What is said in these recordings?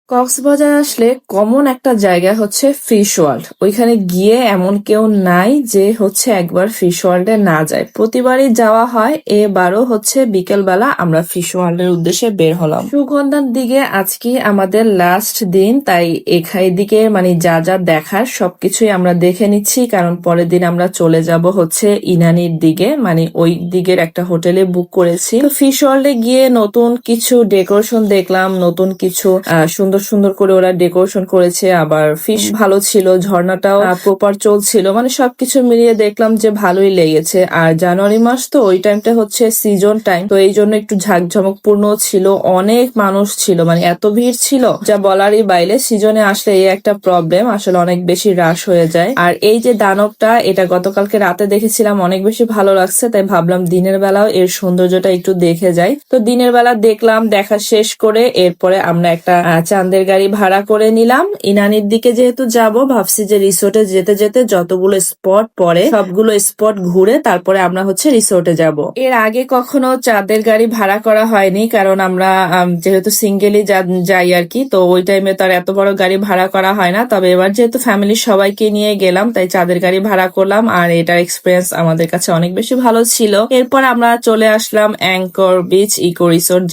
কক্সবাজার আসলে কমন একটা জায়গা হচ্ছে ফিশ ওয়ার্ল্ড। ওইখানে গিয়ে এমন কেউ নাই যে হচ্ছে একবার ফিশ ওয়ার্ল্ডে না যায়। প্রতিবারই যাওয়া হয়, এবারও হচ্ছে বিকেলবেলা আমরা ফিশ ওয়ার্ল্ডের উদ্দেশ্যে বের হলাম। সুগন্ধার দিকে আজকে আমাদের লাস্ট দিন, তাই এদিকে মানে যা যা দেখার সবকিছুই আমরা দেখে নিচ্ছি, কারণ পরের দিন আমরা চলে যাব হচ্ছে ইনানির দিকে, মানে ওই দিকের একটা হোটেলে বুক করেছি। তো ফিশ ওয়ার্ল্ডে গিয়ে নতুন কিছু ডেকোরেশন দেখলাম, নতুন কিছু সুন্দর সুন্দর করে ওরা ডেকোরেশন করেছে, আবার ফিশ ভালো ছিল, ঝর্ণাটাও প্রপার চলছিল, মানে সবকিছু মিলিয়ে দেখলাম যে ভালোই লেগেছে। আর জানুয়ারি মাস তো ওই টাইমটা হচ্ছে সিজন টাইম, তো এই জন্য একটু ঝাঁকঝমকপূর্ণ ছিল, অনেক মানুষ ছিল, মানে এত ভিড় ছিল যা বলারই বাইরে। সিজনে আসলে এই একটা প্রবলেম, আসলে অনেক বেশি রাশ হয়ে যায়। আর এই যে দানবটা, এটা গতকালকে রাতে দেখেছিলাম, অনেক বেশি ভালো লাগছে, তাই ভাবলাম দিনের বেলাও এর সৌন্দর্যটা একটু দেখে যাই। তো দিনের বেলা দেখলাম, দেখা শেষ করে এরপরে আমরা একটা চাঁদের গাড়ি ভাড়া করে নিলাম। ইনানির দিকে যেহেতু যাব, ভাবছি যে রিসোর্টে যেতে যেতে যতগুলো স্পট পড়ে সবগুলো স্পট ঘুরে তারপরে আমরা হচ্ছে রিসোর্টে যাব। এর আগে কখনো চাঁদের গাড়ি ভাড়া করা হয়নি, কারণ আমরা যেহেতু সিঙ্গেলই যাই আর কি, তো ওই টাইমে তার এত বড় গাড়ি ভাড়া করা হয় না। তবে এবার যেহেতু ফ্যামিলির সবাইকে নিয়ে গেলাম, তাই চাঁদের গাড়ি ভাড়া করলাম, আর এটার এক্সপিরিয়েন্স আমাদের কাছে অনেক বেশি ভালো ছিল। এরপর আমরা চলে আসলাম অ্যাঙ্কর বিচ ইকো রিসোর্ট,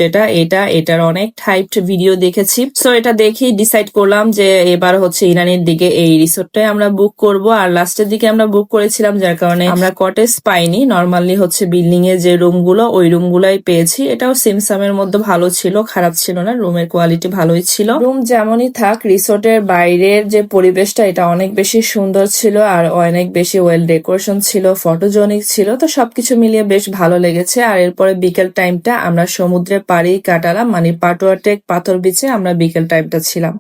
এটার অনেক টাইপড ভিডিও দেখেছি। সো এটা দেখেই ডিসাইড করলাম যে এবার হচ্ছে ইনানির দিকে এই রিসোর্টটাই আমরা বুক করব। আর লাস্টের দিকে আমরা বুক করেছিলাম, যার কারণে আমরা কটেজ পাইনি, নর্মালি হচ্ছে বিল্ডিং এ যে রুমগুলো ওই রুমগুলাই পেয়েছি। এটাও সিমসামের মধ্যে ভালো ছিল, খারাপ ছিল না, রুমের কোয়ালিটি ভালোই ছিল। রুম যেমনই থাক, রিসোর্টের বাইরের যে পরিবেশটা এটা অনেক বেশি সুন্দর ছিল, আর অনেক বেশি ওয়েল ডেকোরেশন ছিল, ফটোজেনিক ছিল, তো সবকিছু মিলিয়ে বেশ ভালো লেগেছে। আর এরপরে বিকেল টাইমটা আমরা সমুদ্রের পাড়েই কাটালাম, মানে পাটুয়া টেক পাথর বিচে আমরা বিকেল টাইমটা ছিলাম।